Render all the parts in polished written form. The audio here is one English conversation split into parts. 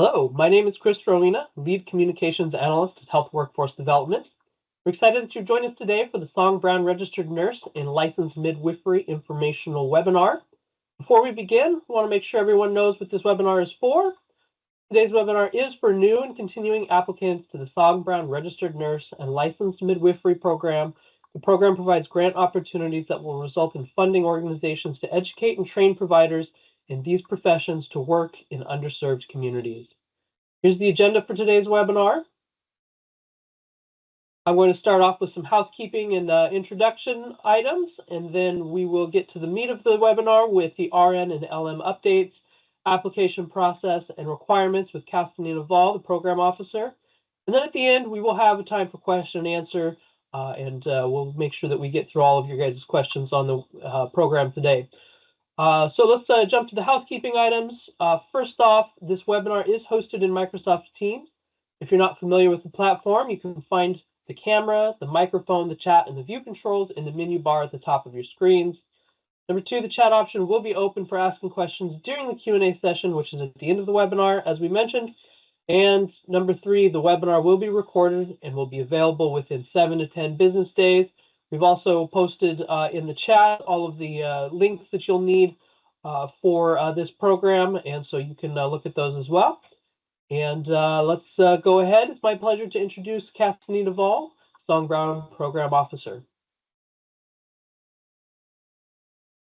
Hello, my name is Chris Rowena, Lead Communications Analyst at Health Workforce Development. We're excited that you joined us today for the Song Brown Registered Nurse and Licensed Midwifery Informational Webinar. Before we begin, we want to make sure everyone knows what this webinar is for. Today's webinar is for new and continuing applicants to the Song Brown Registered Nurse and Licensed Midwifery Program. The program provides grant opportunities that will result in funding organizations to educate and train providers in these professions to work in underserved communities. Here's the agenda for today's webinar. I'm going to start off with some housekeeping and introduction items, and then we will get to the meat of the webinar with the RN and LM updates, application process and requirements with Castanina Vall, the program officer. And then at the end, we will have a time for question and answer, and we'll make sure that we get through all of your guys' questions on the program today. So let's jump to the housekeeping items. First off, this webinar is hosted in Microsoft Teams. If you're not familiar with the platform, you can find the camera, the microphone, the chat, and the view controls in the menu bar at the top of your screens. Number two, the chat option will be open for asking questions during the Q&A session, which is at the end of the webinar, as we mentioned. And number three, the webinar will be recorded and will be available within 7 to 10 business days. We've also posted in the chat all of the links that you'll need for this program, and so you can look at those as well. And let's go ahead. It's my pleasure to introduce Castanina Vall, Song Brown Program Officer.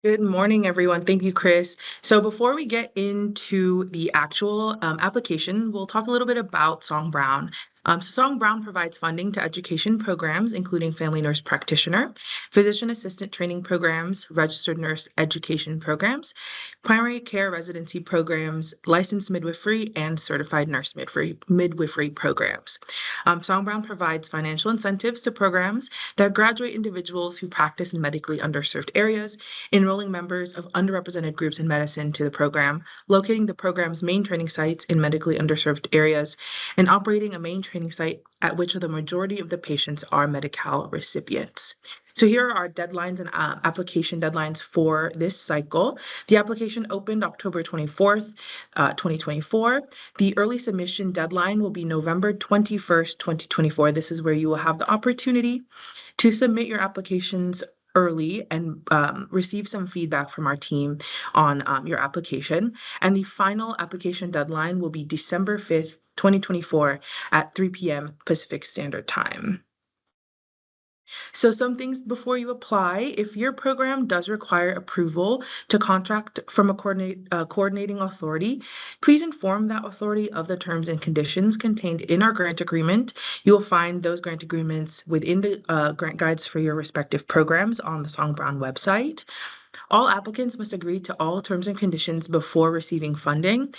Good morning, everyone. Thank you, Chris. So before we get into the actual application, we'll talk a little bit about Song Brown. So Song Brown provides funding to education programs, including family nurse practitioner, physician assistant training programs, registered nurse education programs, primary care residency programs, licensed midwifery, and certified nurse midwifery programs. Song Brown provides financial incentives to programs that graduate individuals who practice in medically underserved areas, enrolling members of underrepresented groups in medicine to the program, locating the program's main training sites in medically underserved areas, and operating a main training site at which the majority of the patients are Medi-Cal recipients. So here are our deadlines and application deadlines for this cycle. The application opened October 24th, 2024. The early submission deadline will be November 21st, 2024. This is where you will have the opportunity to submit your applications early and receive some feedback from our team on your application. And the final application deadline will be December 5th, 2024 at 3 p.m. Pacific Standard Time. So some things before you apply: if your program does require approval to contract from a coordinating authority, please inform that authority of the terms and conditions contained in our grant agreement. You will find those grant agreements within the grant guides for your respective programs on the Song Brown website. All applicants must agree to all terms and conditions before receiving funding.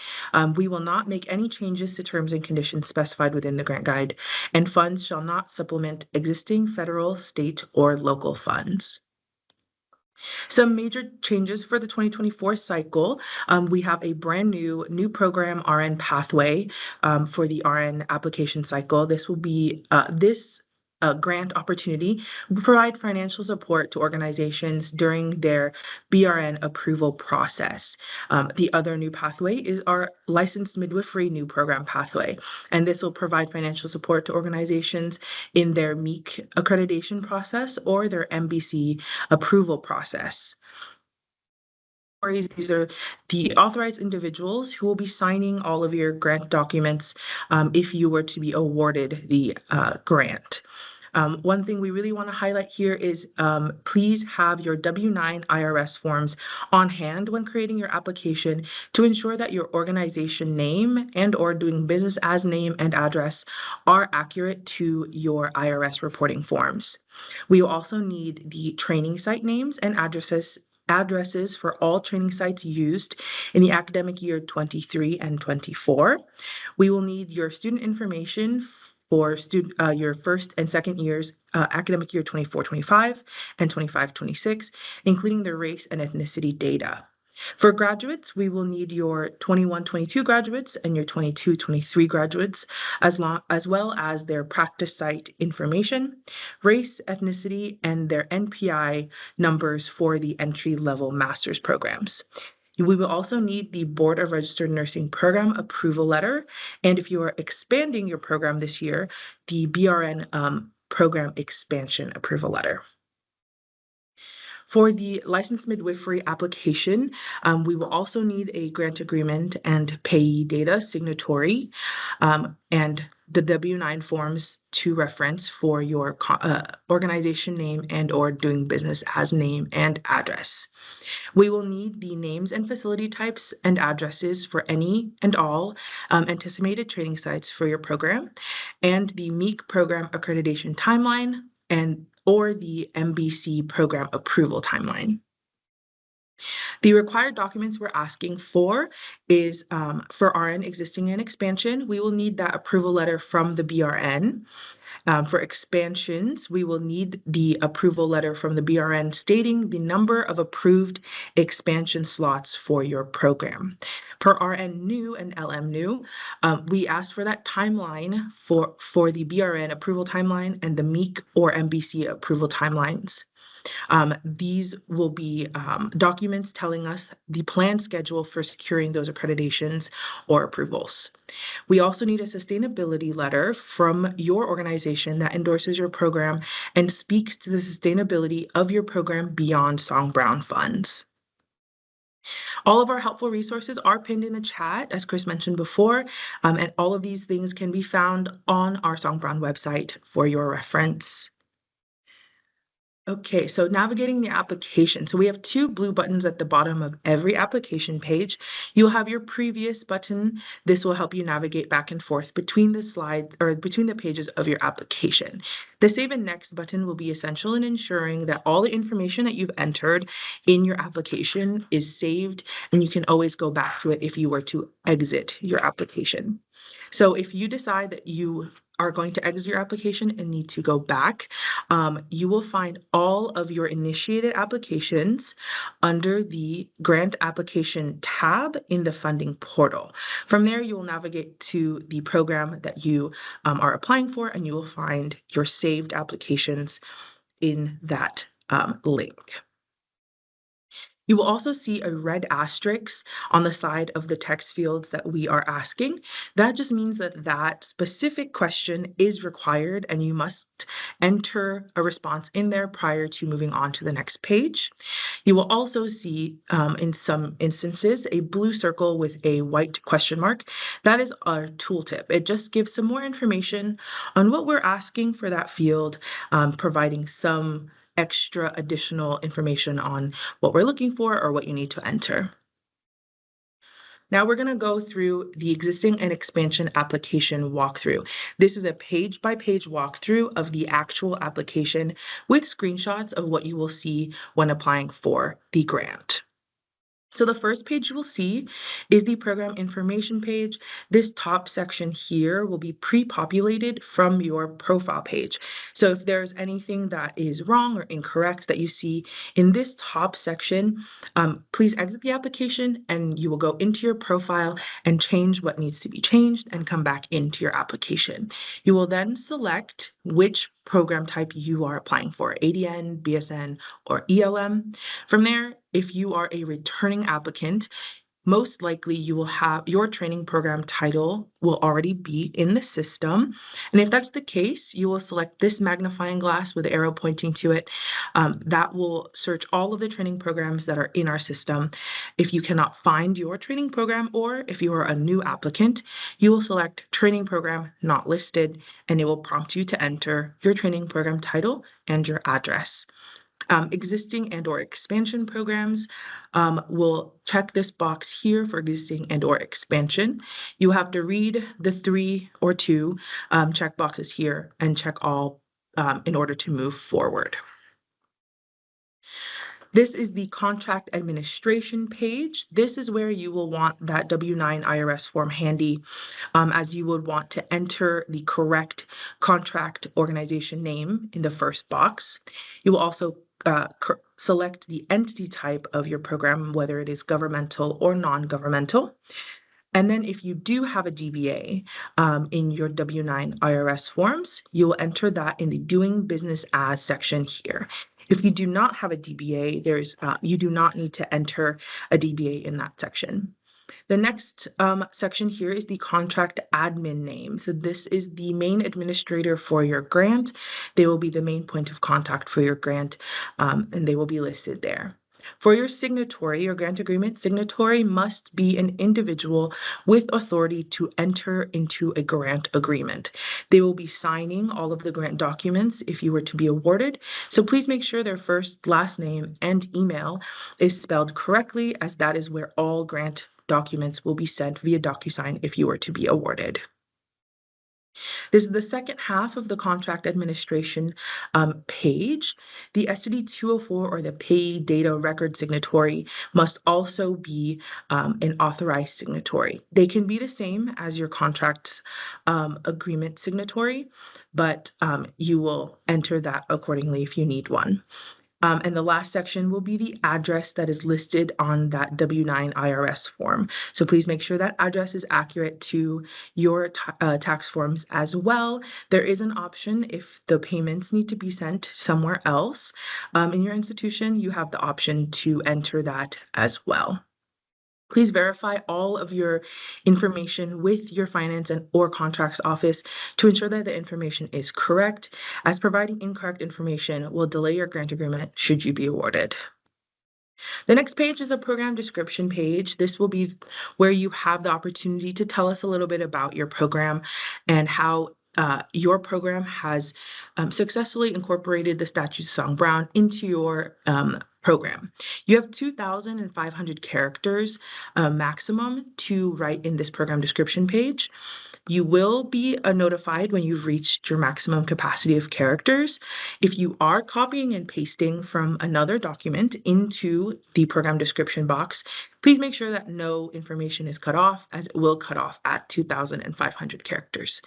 We will not make any changes to terms and conditions specified within the grant guide, and funds shall not supplement existing federal, state, or local funds. Some major changes for the 2024 cycle. We have a brand new program, RN Pathway, for the RN application cycle. This will be grant opportunity will provide financial support to organizations during their BRN approval process. The other new pathway is our licensed midwifery new program pathway, and this will provide financial support to organizations in their MEAC accreditation process or their MBC approval process. These are the authorized individuals who will be signing all of your grant documents if you were to be awarded the grant. One thing we really want to highlight here is please have your W-9 IRS forms on hand when creating your application to ensure that your organization name and or doing business as name and address are accurate to your IRS reporting forms. We will also need the training site names and addresses for all training sites used in the academic year 23 and 24. We will need your student information for your first and second years, academic year 24-25 and 25-26, including their race and ethnicity data. For graduates, we will need your 21-22 graduates and your 22-23 graduates, as well as their practice site information, race, ethnicity, and their NPI numbers for the entry-level master's programs. We will also need the Board of Registered Nursing Program approval letter. And if you are expanding your program this year, the BRN program expansion approval letter. For the licensed midwifery application, we will also need a grant agreement and payee data signatory, and the W-9 forms to reference for your organization name and or doing business as name and address. We will need the names and facility types and addresses for any and all anticipated training sites for your program, and the MEEC program accreditation timeline or the MBC program approval timeline. The required documents we're asking for is for RN existing and expansion, we will need that approval letter from the BRN. For expansions, we will need the approval letter from the BRN stating the number of approved expansion slots for your program. For RN new and LM new, we ask for that timeline for the BRN approval timeline and the MEEC or MBC approval timelines. These will be documents telling us the planned schedule for securing those accreditations or approvals. We also need a sustainability letter from your organization that endorses your program and speaks to the sustainability of your program beyond Song Brown funds. All of our helpful resources are pinned in the chat, as Chris mentioned before, and all of these things can be found on our Song Brown website for your reference. Okay, so navigating the application. So we have two blue buttons at the bottom of every application page. You'll have your previous button. This will help you navigate back and forth between the slides or between the pages of your application. The Save and Next button will be essential in ensuring that all the information that you've entered in your application is saved, and you can always go back to it if you were to exit your application. So if you decide that you are going to exit your application and need to go back, you will find all of your initiated applications under the grant application tab in the funding portal. From there, you will navigate to the program that you are applying for, and you will find your saved applications in that link. You will also see a red asterisk on the side of the text fields that we are asking. That just means that that specific question is required and you must enter a response in there prior to moving on to the next page. You will also see, in some instances, a blue circle with a white question mark. That is our tooltip. It just gives some more information on what we're asking for that field, providing some extra additional information on what we're looking for or what you need to enter. Now we're going to go through the existing and expansion application walkthrough. This is a page-by-page walkthrough of the actual application with screenshots of what you will see when applying for the grant. So the first page you will see is the program information page. This top section here will be pre-populated from your profile page. So if there's anything that is wrong or incorrect that you see in this top section, please exit the application and you will go into your profile and change what needs to be changed and come back into your application. You will then select which program type you are applying for, ADN, BSN, or ELM. From there, if you are a returning applicant, most likely you will have your training program title will already be in the system. And if that's the case, you will select this magnifying glass with the arrow pointing to it. That will search all of the training programs that are in our system. If you cannot find your training program, or if you are a new applicant, you will select training program not listed, and it will prompt you to enter your training program title and your address. Existing and or expansion programs will check this box here for existing and or expansion. You have to read the 3 or 2 check boxes here and check all in order to move forward. This is the contract administration page. This is where you will want that W-9 IRS form handy, as you would want to enter the correct contract organization name in the first box. You will also select the entity type of your program, whether it is governmental or non-governmental. And then if you do have a DBA in your W-9 IRS forms, you will enter that in the Doing Business As section here. If you do not have a DBA, you do not need to enter a DBA in that section. The next section here is the contract admin name. So this is the main administrator for your grant. They will be the main point of contact for your grant, and they will be listed there. For your signatory, your grant agreement signatory must be an individual with authority to enter into a grant agreement. They will be signing all of the grant documents if you were to be awarded. So please make sure their first, last name, and email is spelled correctly, as that is where all grant documents will be sent via DocuSign if you were to be awarded. This is the second half of the contract administration page. The STD 204 or the pay data record signatory must also be an authorized signatory. They can be the same as your contract agreement signatory, but you will enter that accordingly if you need one. And the last section will be the address that is listed on that W-9 IRS form. So please make sure that address is accurate to your tax forms as well. There is an option if the payments need to be sent somewhere else in your institution, you have the option to enter that as well. Please verify all of your information with your finance or contracts office to ensure that the information is correct, as providing incorrect information will delay your grant agreement should you be awarded. The next page is a program description page. This will be where you have the opportunity to tell us a little bit about your program and how your program has successfully incorporated the statutes of Song Brown into your program. You have 2,500 characters maximum to write in this program description page. You will be notified when you've reached your maximum capacity of characters. If you are copying and pasting from another document into the program description box, please make sure that no information is cut off, as it will cut off at 2,500 characters.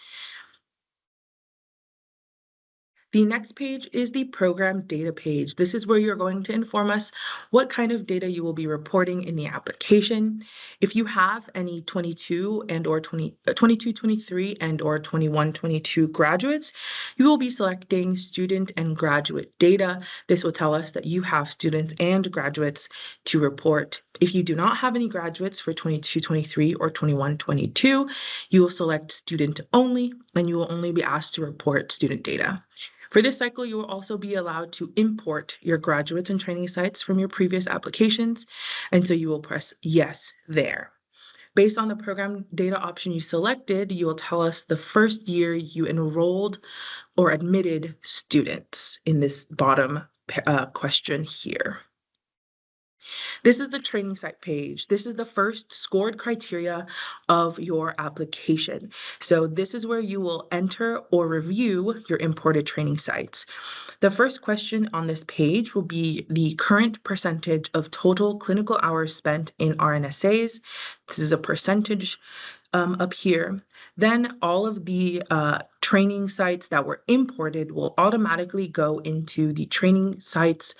The next page is the program data page. This is where you're going to inform us what kind of data you will be reporting in the application. If you have any 22 and or 23 and or 21-22 graduates, you will be selecting student and graduate data. This will tell us that you have students and graduates to report. If you do not have any graduates for 22-23 or 21-22, you will select student only, and you will only be asked to report student data. For this cycle, you will also be allowed to import your graduates and training sites from your previous applications, and so you will press yes there. Based on the program data option you selected, you will tell us the first year you enrolled or admitted students in this bottom question here. This is the training site page. This is the first scored criteria of your application. So this is where you will enter or review your imported training sites. The first question on this page will be the current percentage of total clinical hours spent in RNSAs. This is a percentage up here. Then all of the training sites that were imported will automatically go into the training sites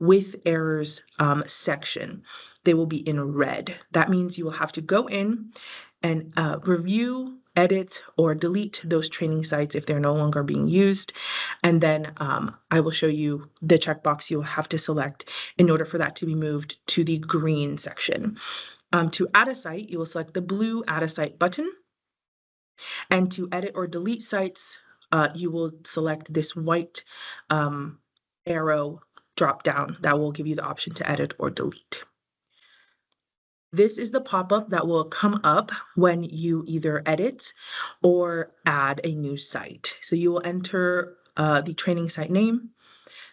with errors section. They will be in red. That means you will have to go in and review, edit, or delete those training sites if they're no longer being used. And then I will show you the checkbox you will have to select in order for that to be moved to the green section. To add a site, you will select the blue Add a Site button. And to edit or delete sites, you will select this white arrow drop down that will give you the option to edit or delete. This is the pop-up that will come up when you either edit or add a new site. So you will enter the training site name,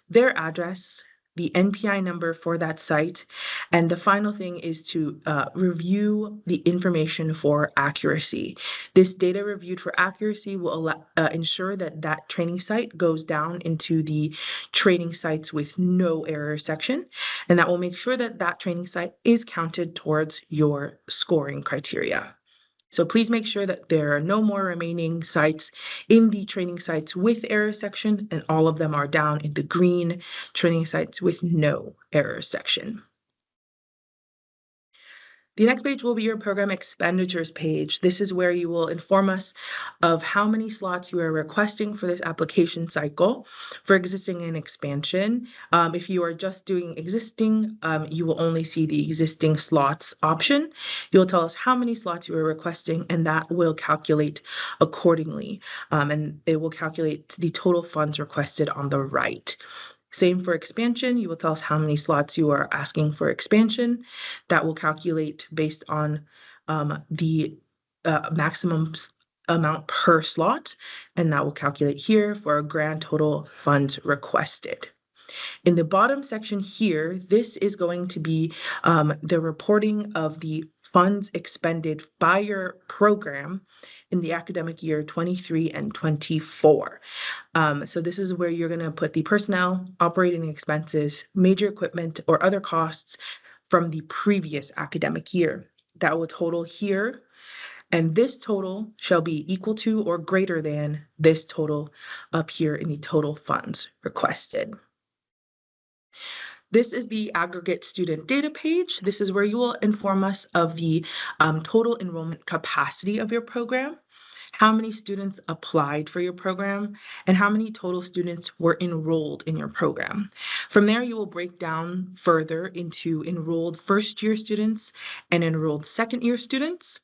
their address, the NPI number for that site, and the final thing is to review the information for accuracy. This data reviewed for accuracy will ensure that that training site goes down into the training sites with no error section, and that will make sure that that training site is counted towards your scoring criteria. So please make sure that there are no more remaining sites in the training sites with error section, and all of them are down in the green training sites with no error section. The next page will be your program expenditures page. This is where you will inform us of how many slots you are requesting for this application cycle for existing and expansion. If you are just doing existing, you will only see the existing slots option. You'll tell us how many slots you are requesting, and that will calculate accordingly. And it will calculate the total funds requested on the right. Same for expansion. You will tell us how many slots you are asking for expansion. That will calculate based on the maximum amount per slot, and that will calculate here for a grand total funds requested. In the bottom section here, this is going to be the reporting of the funds expended by your program in the academic year 23 and 24. So this is where you're going to put the personnel, operating expenses, major equipment, or other costs from the previous academic year. That will total here, and this total shall be equal to or greater than this total up here in the total funds requested. This is the aggregate student data page. This is where you will inform us of the total enrollment capacity of your program, how many students applied for your program, and how many total students were enrolled in your program. From there, you will break down further into enrolled first-year students and enrolled second-year students.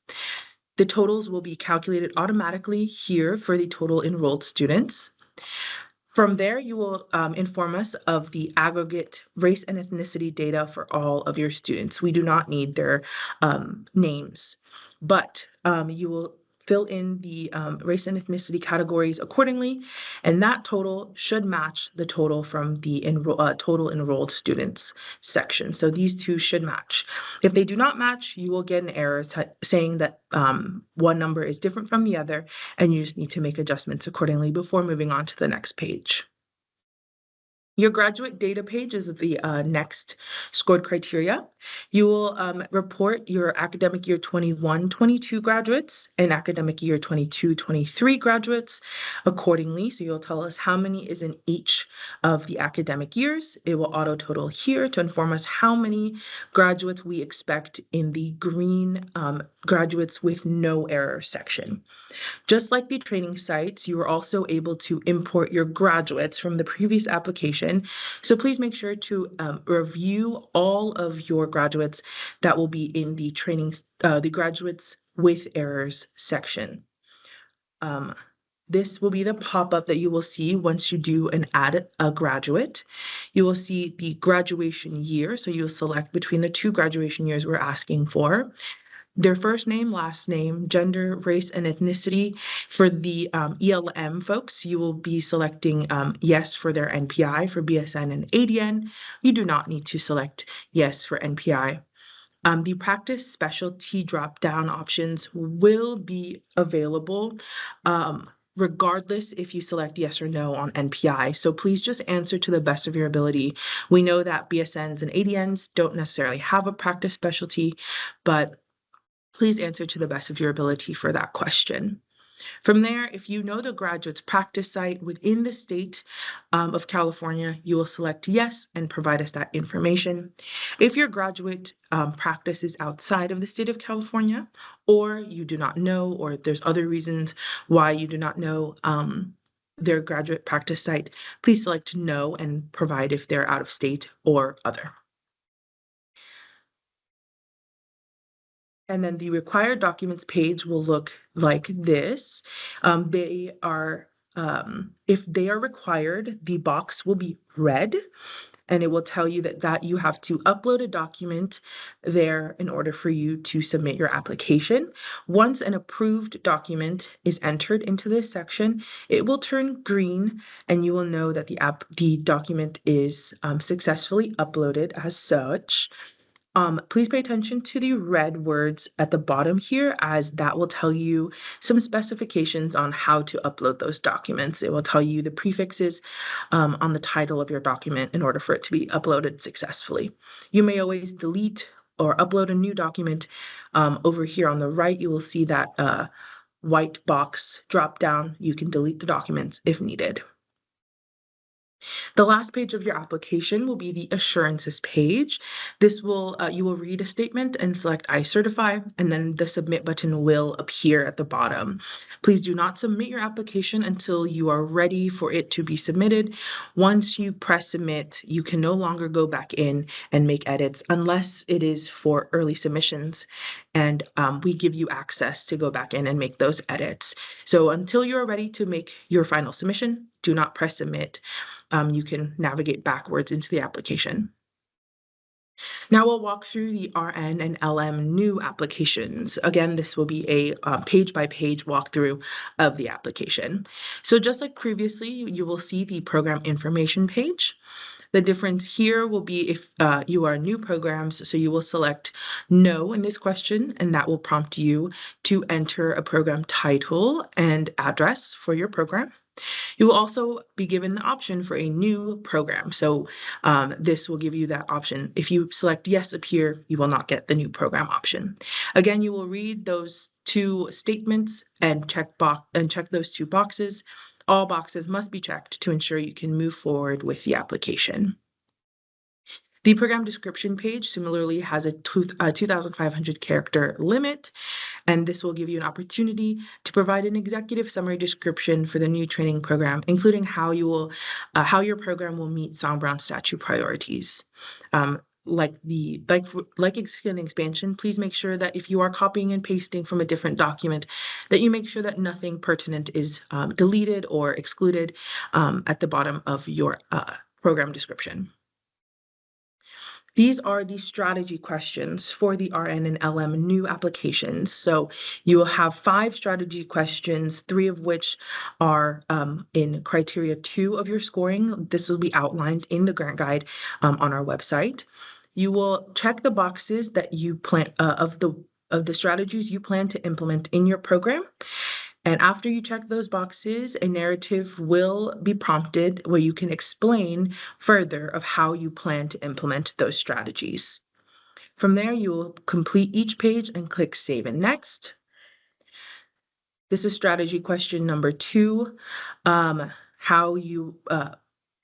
The totals will be calculated automatically here for the total enrolled students. From there, you will inform us of the aggregate race and ethnicity data for all of your students. We do not need their names, but you will fill in the race and ethnicity categories accordingly, and that total should match the total from the total enrolled students section. So these two should match. If they do not match, you will get an error saying that one number is different from the other, and you just need to make adjustments accordingly before moving on to the next page. Your graduate data page is the next scored criteria. You will report your academic year 21-22 graduates and academic year 22-23 graduates accordingly. So you'll tell us how many is in each of the academic years. It will auto total here to inform us how many graduates we expect in the green graduates with no error section. Just like the training sites, you are also able to import your graduates from the previous application. So please make sure to review all of your graduates that will be in the the graduates with errors section. This will be the pop-up that you will see once you do an add a graduate. You will see the graduation year. So you'll select between the two graduation years we're asking for. Their first name, last name, gender, race, and ethnicity. For the ELM folks, you will be selecting yes for their NPI. For BSN and ADN, you do not need to select yes for NPI. The practice specialty drop-down options will be available regardless if you select yes or no on NPI. So please just answer to the best of your ability. We know that BSNs and ADNs don't necessarily have a practice specialty, but please answer to the best of your ability for that question. From there, if you know the graduate's practice site within the state of California, you will select yes and provide us that information. If your graduate practice is outside of the state of California, or you do not know, or there's other reasons why you do not know their graduate practice site, please select no and provide if they're out of state or other. And then the required documents page will look like this. They are, if they are required, the box will be red, and it will tell you that you have to upload a document there in order for you to submit your application. Once an approved document is entered into this section, it will turn green, and you will know that the document is successfully uploaded as such. Please pay attention to the red words at the bottom here, as that will tell you some specifications on how to upload those documents. It will tell you the prefixes on the title of your document in order for it to be uploaded successfully. You may always delete or upload a new document. Over here on the right, you will see that white box drop down. You can delete the documents if needed. The last page of your application will be the assurances page. This will, you will read a statement and select I certify, and then the submit button will appear at the bottom. Please do not submit your application until you are ready for it to be submitted. Once you press submit, you can no longer go back in and make edits unless it is for early submissions. And we give you access to go back in and make those edits. So until you're ready to make your final submission, do not press submit. You can navigate backwards into the application. Now we'll walk through the RN and LM new applications. Again, this will be a page-by-page walkthrough of the application. So just like previously, you will see the program information page. The difference here will be if you are new programs, so you will select no in this question, and that will prompt you to enter a program title and address for your program. You will also be given the option for a new program. So this will give you that option. If you select yes up here, you will not get the new program option. Again, you will read those two statements and check those two boxes. All boxes must be checked to ensure you can move forward with the application. The program description page similarly has a 2,500 character limit, and this will give you an opportunity to provide an executive summary description for the new training program, including how your program will meet Song Brown statute priorities. Like expansion, please make sure that if you are copying and pasting from a different document, that you make sure that nothing pertinent is deleted or excluded at the bottom of your program description. These are the strategy questions for the RN and LM new applications. So you will have 5 strategy questions, 3 of which are in criteria 2 of your scoring. This will be outlined in the grant guide on our website. You will check the boxes that you plan of the strategies you plan to implement in your program. And after you check those boxes, a narrative will be prompted where you can explain further of how you plan to implement those strategies. From there, you will complete each page and click Save and Next. This is strategy question number 2, how you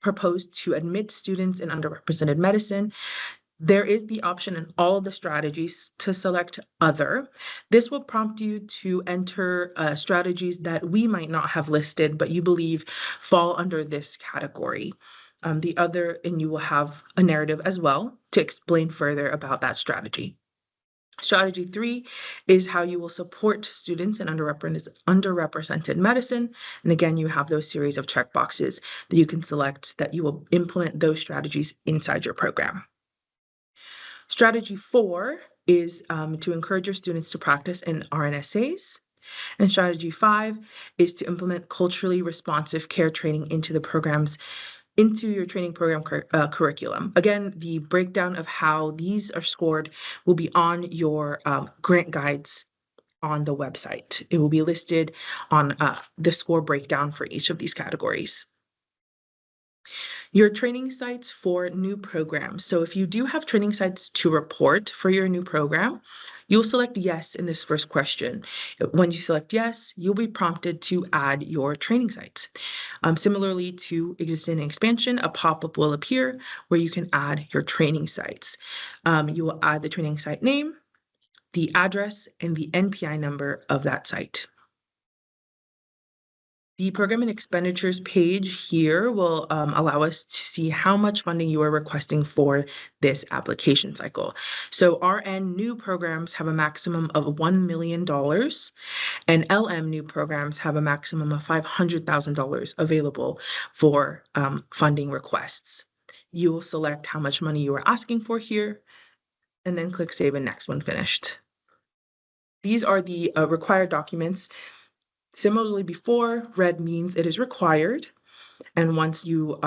propose to admit students in underrepresented medicine. There is the option in all of the strategies to select Other. This will prompt you to enter strategies that we might not have listed, but you believe fall under this category. And you will have a narrative as well to explain further about that strategy. Strategy 3 is how you will support students in underrepresented medicine. And again, you have those series of checkboxes that you can select that you will implement those strategies inside your program. Strategy 4 is to encourage your students to practice in RNSAs. And strategy 5 is to implement culturally responsive care training into your training program curriculum. Again, the breakdown of how these are scored will be on your grant guides on the website. It will be listed on the score breakdown for each of these categories. Your training sites for new programs. So if you do have training sites to report for your new program, you'll select yes in this first question. When you select yes, you'll be prompted to add your training sites. Similarly to existing expansion, a pop-up will appear where you can add your training sites. You will add the training site name, the address, and the NPI number of that site. The program and expenditures page here will allow us to see how much funding you are requesting for this application cycle. So RN new programs have a maximum of $1 million, and LM new programs have a maximum of $500,000 available for funding requests. You will select how much money you are asking for here, and then click Save and Next when finished. These are the required documents. Similarly, before, red means it is required, and once you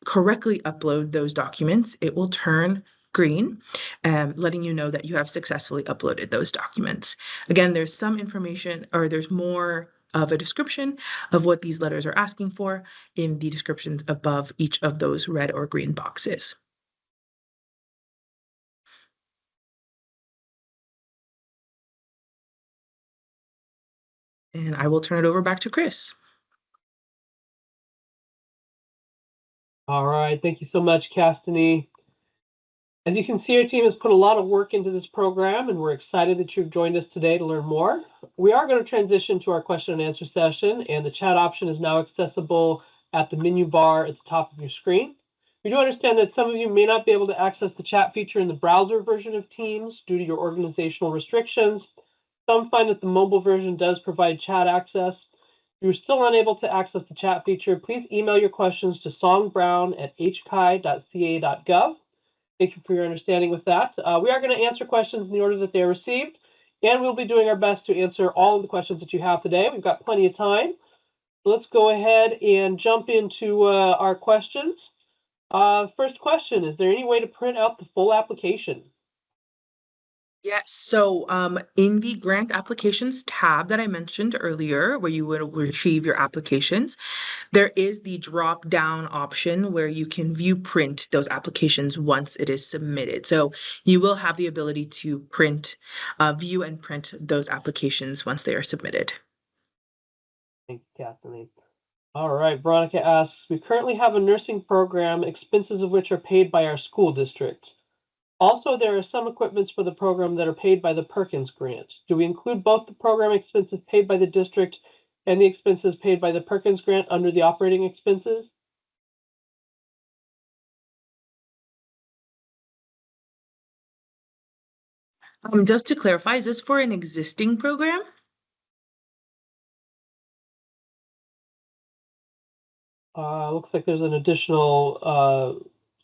correctly upload those documents, it will turn green, letting you know that you have successfully uploaded those documents. Again, there's some information, or there's more of a description of what these letters are asking for in the descriptions above each of those red or green boxes. And I will turn it over back to Chris. All right, thank you so much, Castany. As you can see, our team has put a lot of work into this program, and we're excited that you've joined us today to learn more. We are going to transition to our question and answer session, and the chat option is now accessible at the menu bar at the top of your screen. We do understand that some of you may not be able to access the chat feature in the browser version of Teams due to your organizational restrictions. Some find that the mobile version does provide chat access. If you're still unable to access the chat feature, please email your questions to songbrown@hcai.ca.gov. Thank you for your understanding with that. We are going to answer questions in the order that they are received, and we'll be doing our best to answer all of the questions that you have today. We've got plenty of time. Let's go ahead and jump into our questions. First question, is there any way to print out the full application? Yes. So in the grant applications tab that I mentioned earlier, where you would retrieve your applications, there is the drop down option where you can view print those applications once it is submitted. So you will have the ability to view and print those applications once they are submitted. Thanks, Kathleen. All right, Veronica asks, we currently have a nursing program, expenses of which are paid by our school district. Also, there are some equipments for the program that are paid by the Perkins grant. Do we include both the program expenses paid by the district and the expenses paid by the Perkins grant under the operating expenses? Just to clarify, is this for an existing program? Looks like there's an additional,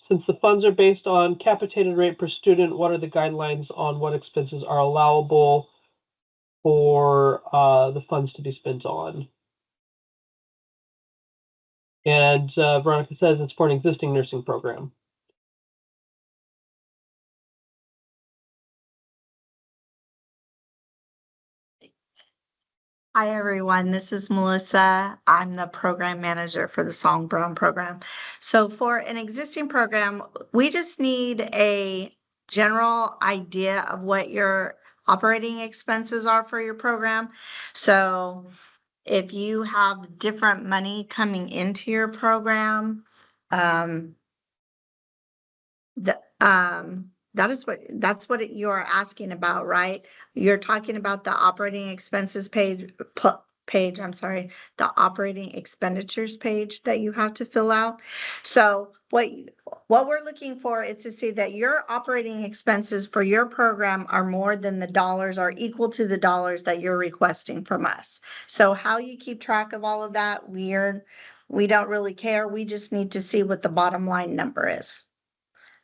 since the funds are based on capitated rate per student, what are the guidelines on what expenses are allowable for the funds to be spent on? And Veronica says it's for an existing nursing program. Hi, everyone. This is Melissa. I'm the program manager for the Song Brown program. So for an existing program, we just need a general idea of what your operating expenses are for your program. So if you have different money coming into your program, that's what you're asking about, right? You're talking about the operating expenses page, the operating expenditures page that you have to fill out. So what we're looking for is to see that your operating expenses for your program are more than the dollars, are equal to the dollars that you're requesting from us. So how you keep track of all of that, we don't really care. We just need to see what the bottom line number is.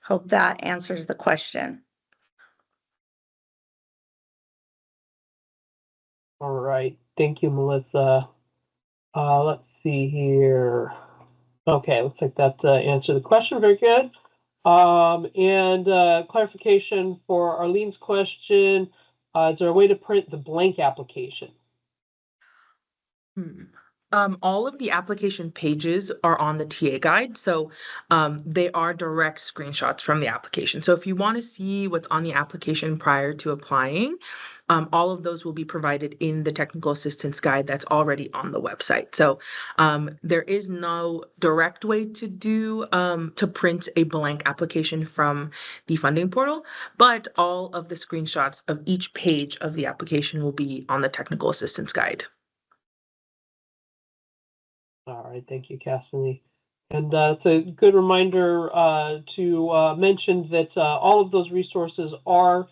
Hope that answers the question. All right. Thank you, Melissa. Let's see here. Okay, looks like that answered the question. Very good. And clarification for Arlene's question, is there a way to print the blank application? All of the application pages are on the TA guide, so they are direct screenshots from the application. So if you want to see what's on the application prior to applying, all of those will be provided in the technical assistance guide that's already on the website. So there is no direct way to print a blank application from the funding portal, but all of the screenshots of each page of the application will be on the technical assistance guide. All right, thank you, Cassidy. And it's a good reminder to mention that all of those resources are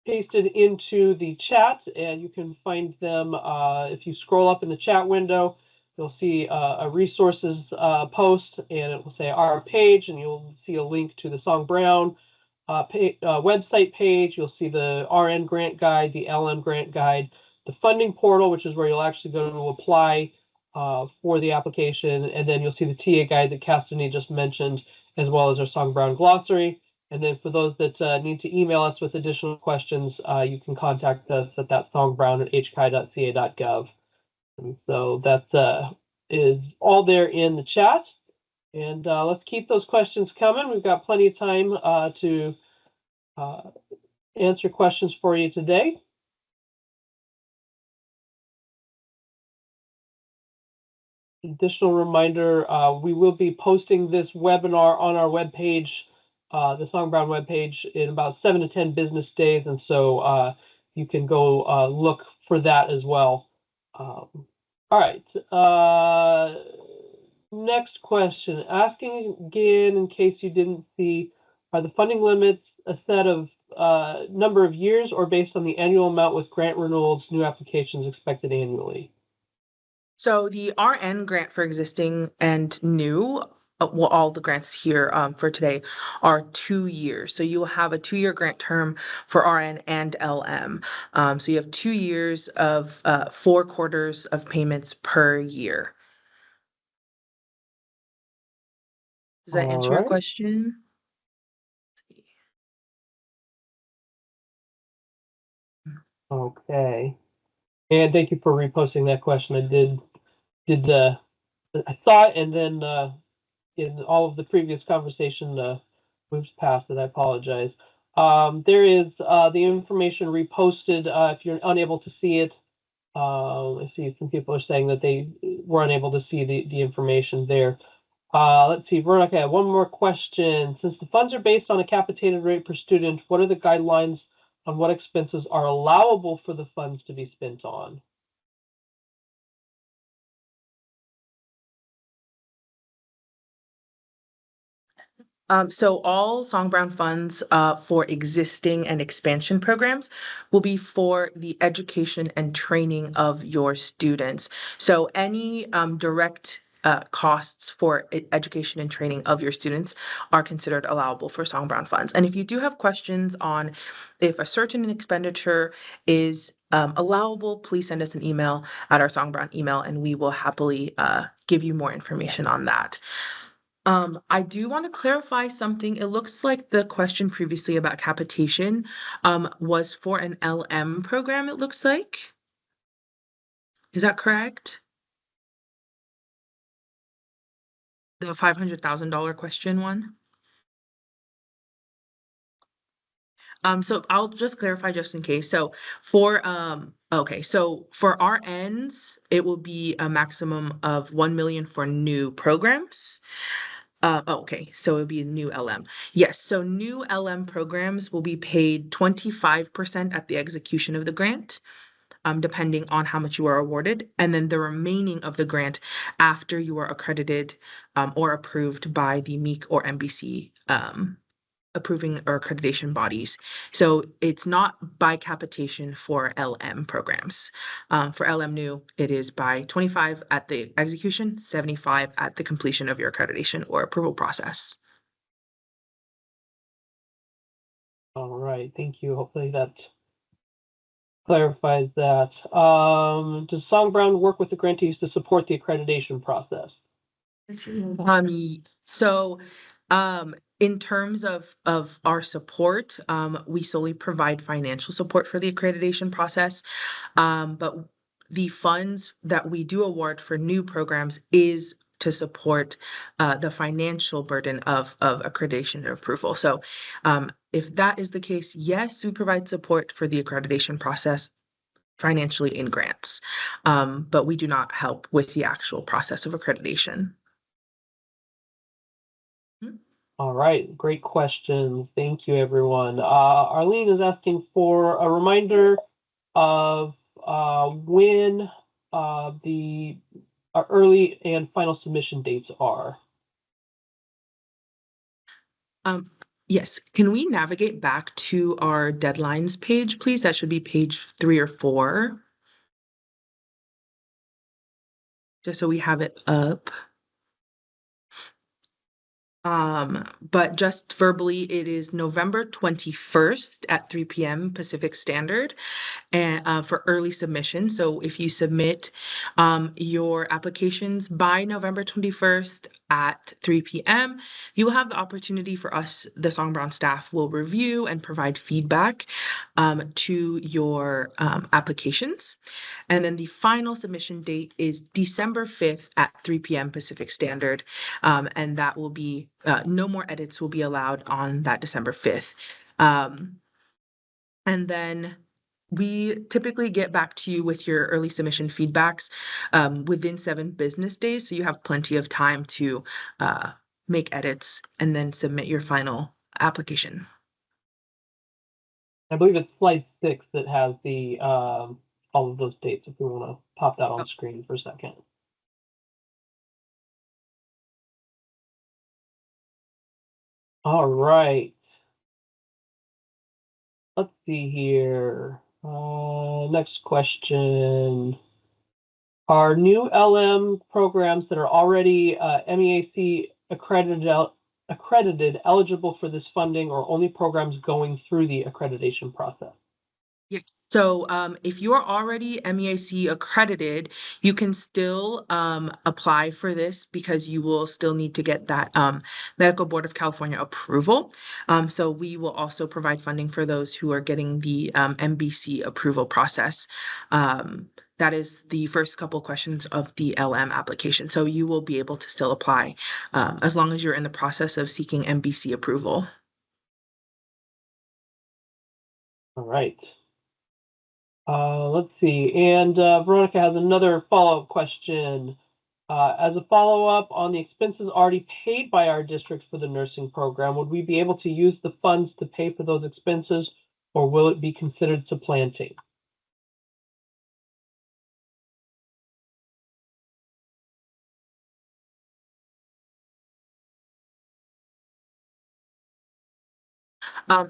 pasted into the chat, and you can find them if you scroll up in the chat window. You'll see a resources post, and it will say our page, and you'll see a link to the Song Brown website page. You'll see the RN grant guide, the LM grant guide, the funding portal, which is where you'll actually go to apply for the application, and then you'll see the TA guide that Cassidy just mentioned, as well as our Song Brown glossary. And then for those that need to email us with additional questions, you can contact us at that songbrown@hcai.ca.gov. And so that is all there in the chat. And let's keep those questions coming. We've got plenty of time to answer questions for you today. additional reminder, we will be posting this webinar on our webpage, the Song Brown webpage, in about 7 to 10 business days, and so you can go look for that as well. All right. Next question. Asking again, in case you didn't see, are the funding limits a set of number of years or based on the annual amount with grant renewals, new applications expected annually? So the RN grant for existing and new, well, all the grants here for today are 2 years. So you will have a 2-year grant term for RN and LM. So you have 2 years of 4 quarters of payments per year. Does that answer your question? Okay. And thank you for reposting that question. I saw it, and then in all of the previous conversation moves past it. I apologize. There is the information reposted if you're unable to see it. I see some people are saying that they were unable to see the information there. Let's see, Veronica, I have one more question. Since the funds are based on a capitated rate per student, what are the guidelines on what expenses are allowable for the funds to be spent on? So all Song Brown funds for existing and expansion programs will be for the education and training of your students. So any direct costs for education and training of your students are considered allowable for Song Brown funds. And if you do have questions on if a certain expenditure is allowable, please send us an email at our Song Brown email, and we will happily give you more information on that. I do want to clarify something. It looks like the question previously about capitation was for an LM program, it looks like. Is that correct? The $500,000 question one? So I'll just clarify just in case. So for for RNs, it will be a maximum of 1 million for new programs. Okay, so it would be a new LM. Yes, so new LM programs will be paid 25% at the execution of the grant, depending on how much you are awarded, and then the remaining of the grant after you are accredited or approved by the MEEC or MBC approving or accreditation bodies. So it's not by capitation for LM programs. For LM new, it is by 25 at the execution, 75 at the completion of your accreditation or approval process. All right, thank you. Hopefully that clarifies that. Does Song Brown work with the grantees to support the accreditation process? In terms of our support, we solely provide financial support for the accreditation process, but the funds that we do award for new programs is to support the financial burden of accreditation and approval. So if that is the case, yes, we provide support for the accreditation process financially in grants, but we do not help with the actual process of accreditation. All right, great questions. Thank you, everyone. Arlene is asking for a reminder of when the early and final submission dates are. Yes, can we navigate back to our deadlines page, please? That should be page 3 or 4. Just so we have it up. But just verbally, it is November 21st at 3 p.m. Pacific Standard and for early submission. So if you submit your applications by November 21st at 3 p.m., you will have the opportunity for us, the Song Brown staff, will review and provide feedback to your applications. And then the final submission date is December 5th at 3 p.m. Pacific Standard. And that will be, no more edits will be allowed on that December 5th. And then we typically get back to you with your early submission feedbacks within 7 business days, so you have plenty of time to make edits and then submit your final application. I believe it's slide 6 that has the all of those dates, if we want to pop that on screen for a second. All right. Let's see here. Next question. Are new LM programs that are already MEAC accredited eligible for this funding, or only programs going through the accreditation process? Yeah. So if you are already MEAC accredited, you can still apply for this because you will still need to get that Medical Board of California approval. So we will also provide funding for those who are getting the MBC approval process. That is the first couple questions of the LM application. So you will be able to still apply as long as you're in the process of seeking MBC approval. All right. Let's see. And Veronica has another follow-up question. As a follow-up on the expenses already paid by our district for the nursing program, would we be able to use the funds to pay for those expenses, or will it be considered supplanting?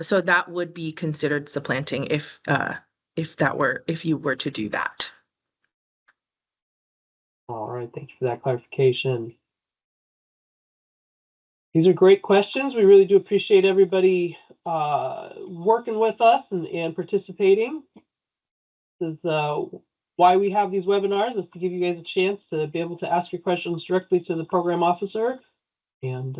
So that would be considered supplanting if you were to do that. All right, thank you for that clarification. These are great questions. We really do appreciate everybody working with us and participating. This is why we have these webinars, is to give you guys a chance to be able to ask your questions directly to the program officer and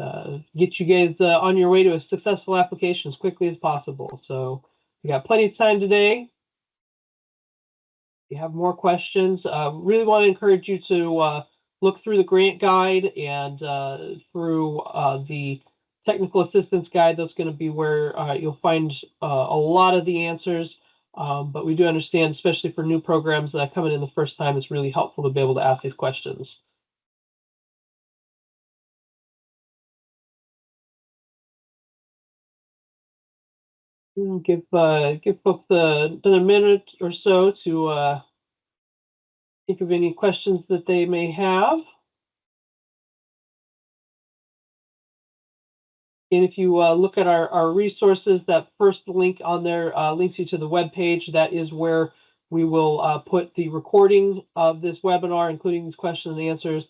get you guys on your way to a successful application as quickly as possible. So we got plenty of time today. If you have more questions, really want to encourage you to look through the grant guide and through the technical assistance guide. That's going to be where you'll find a lot of the answers. But we do understand, especially for new programs coming in the first time, it's really helpful to be able to ask these questions. Give folks another minute or so to think of any questions that they may have. And if you look at our resources, that first link on there links you to the web page. That is where we will put the recording of this webinar, including these questions and answers.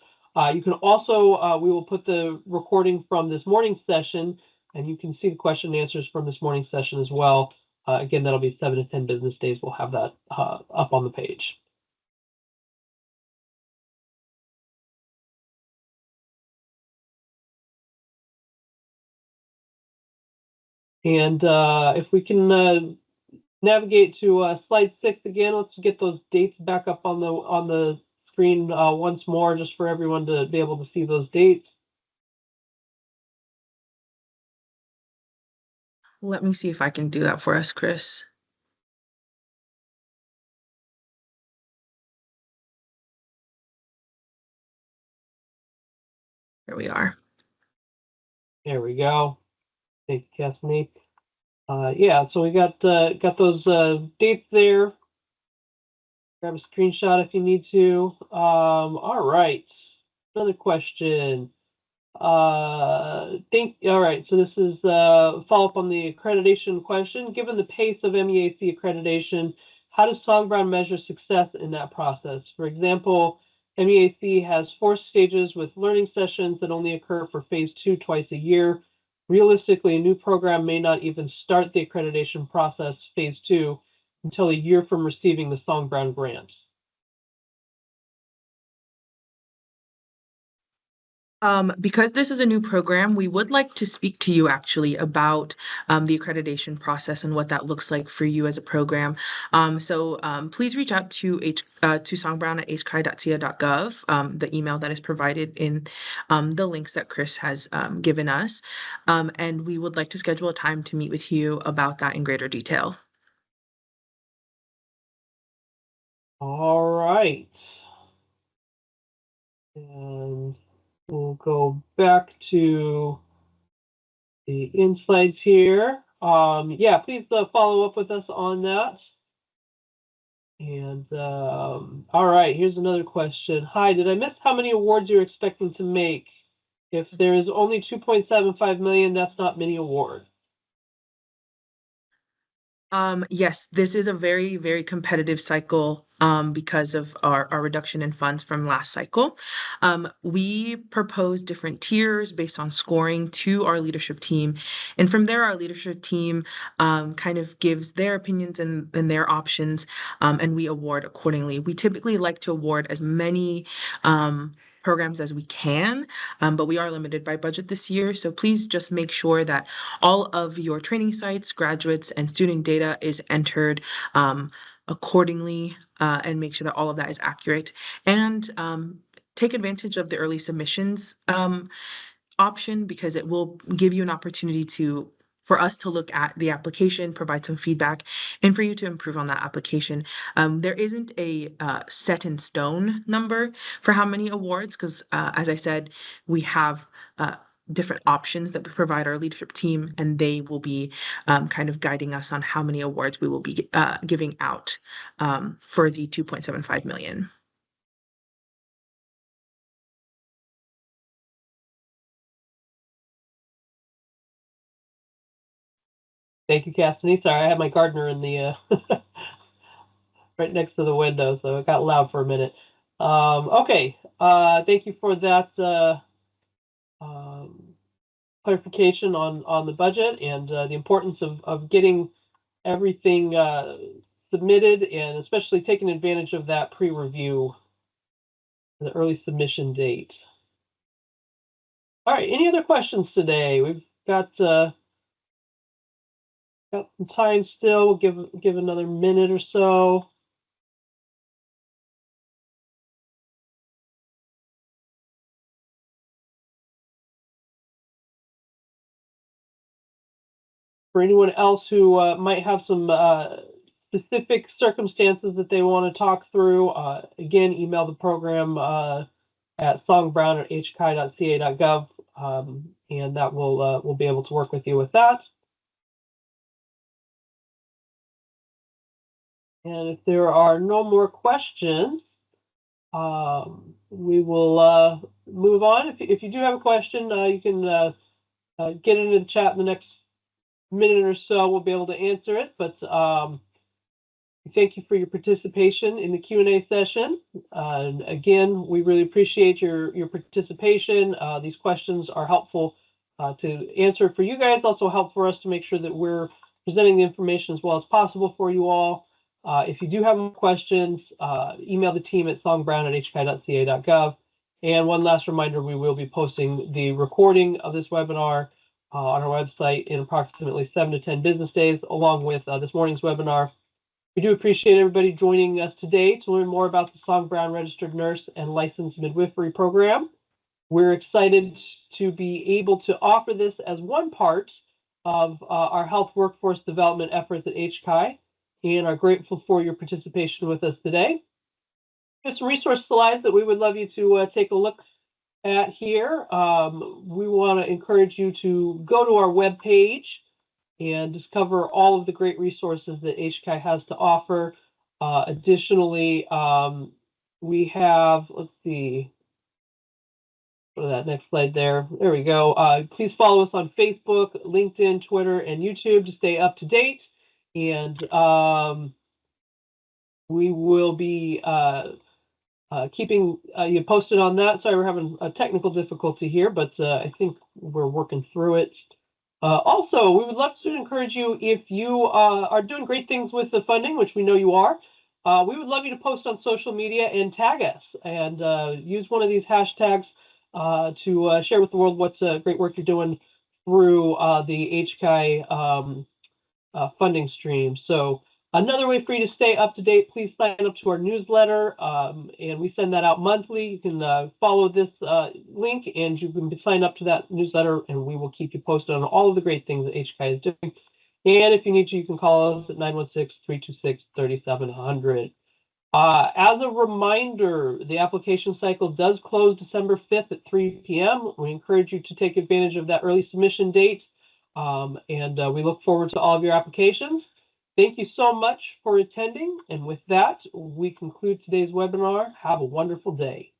You can also, we will put the recording from this morning's session, and you can see the question and answers from this morning's session as well. Again, that'll be 7 to 10 business days. We'll have that up on the page. And if we can navigate to slide 6 again, let's get those dates back up on the screen once more, just for everyone to be able to see those dates. Let me see if I can do that for us, Chris. Here we are. There we go. Thank you, Cassidy. Yeah, so we got those dates there. Grab a screenshot if you need to. All right. Another question. All right, so this is a follow-up on the accreditation question. Given the pace of MEAC accreditation, how does Song Brown measure success in that process? For example, MEAC has 4 stages with learning sessions that only occur for phase 2 twice a year. Realistically, a new program may not even start the accreditation process, phase 2, until a year from receiving the Song Brown grant. Because this is a new program, we would like to speak to you actually about the accreditation process and what that looks like for you as a program. So please reach out to songbrown at hci.ca.gov, the email that is provided in the links that Chris has given us. And we would like to schedule a time to meet with you about that in greater detail. All right. And we'll go back to the insights here. Yeah, please follow up with us on that. And all right, here's another question. Hi, did I miss how many awards you're expecting to make? If there is only 2.75 million, that's not many awards. Yes, this is a very, very competitive cycle because of our reduction in funds from last cycle. We propose different tiers based on scoring to our leadership team. And from there, our leadership team kind of gives their opinions and their options, and we award accordingly. We typically like to award as many programs as we can, but we are limited by budget this year. So please just make sure that all of your training sites, graduates, and student data is entered accordingly, and make sure that all of that is accurate. And take advantage of the early submissions option, because it will give you an opportunity for us to look at the application, provide some feedback, and for you to improve on that application. There isn't a set in stone number for how many awards, because as I said, we have different options that we provide our leadership team, and they will be kind of guiding us on how many awards we will be giving out for the 2.75 million. Thank you, Cassidy. Sorry, I had my gardener in the right next to the window, so it got loud for a minute. Okay, thank you for that clarification on the budget and the importance of getting everything submitted, and especially taking advantage of that pre-review, the early submission date. All right, any other questions today? We've got some time still. We'll give another minute or so. For anyone else who might have some specific circumstances that they want to talk through, again, email the program at songbrown@hci.ca.gov, and that we'll be able to work with you with that. And if there are no more questions, we will move on. If you do have a question, you can get into the chat in the next minute or so. We'll be able to answer it. But thank you for your participation in the Q&A session. And again, we really appreciate your participation. These questions are helpful to answer for you guys, also help for us to make sure that we're presenting the information as well as possible for you all. If you do have more questions, email the team at songbrown@hci.ca.gov. And one last reminder, we will be posting the recording of this webinar on our website in approximately 7 to 10 business days, along with this morning's webinar. We do appreciate everybody joining us today to learn more about the Song Brown Registered Nurse and Licensed Midwifery Program. We're excited to be able to offer this as one part of our health workforce development efforts at HCAI, and are grateful for your participation with us today. There's some resource slides that we would love you to take a look at here. We want to encourage you to go to our webpage and discover all of the great resources that HCAI has to offer. Additionally, we have, let's see, go to that next slide there. There we go. Please follow us on Facebook, LinkedIn, Twitter, and YouTube to stay up to date. And we will be keeping you posted on that. Sorry, we're having a technical difficulty here, but I think we're working through it. Also, we would love to encourage you, if you are doing great things with the funding, which we know you are, we would love you to post on social media and tag us, and use one of these hashtags to share with the world what's great work you're doing through the HCAI funding stream. So another way for you to stay up to date, please sign up to our newsletter, and we send that out monthly. You can follow this link, and you can sign up to that newsletter, and we will keep you posted on all of the great things that HCAI is doing. And if you need to, you can call us at 916-326-3700. As a reminder, the application cycle does close December 5th at 3 p.m. We encourage you to take advantage of that early submission date, and we look forward to all of your applications. Thank you so much for attending, and with that, we conclude today's webinar. Have a wonderful day.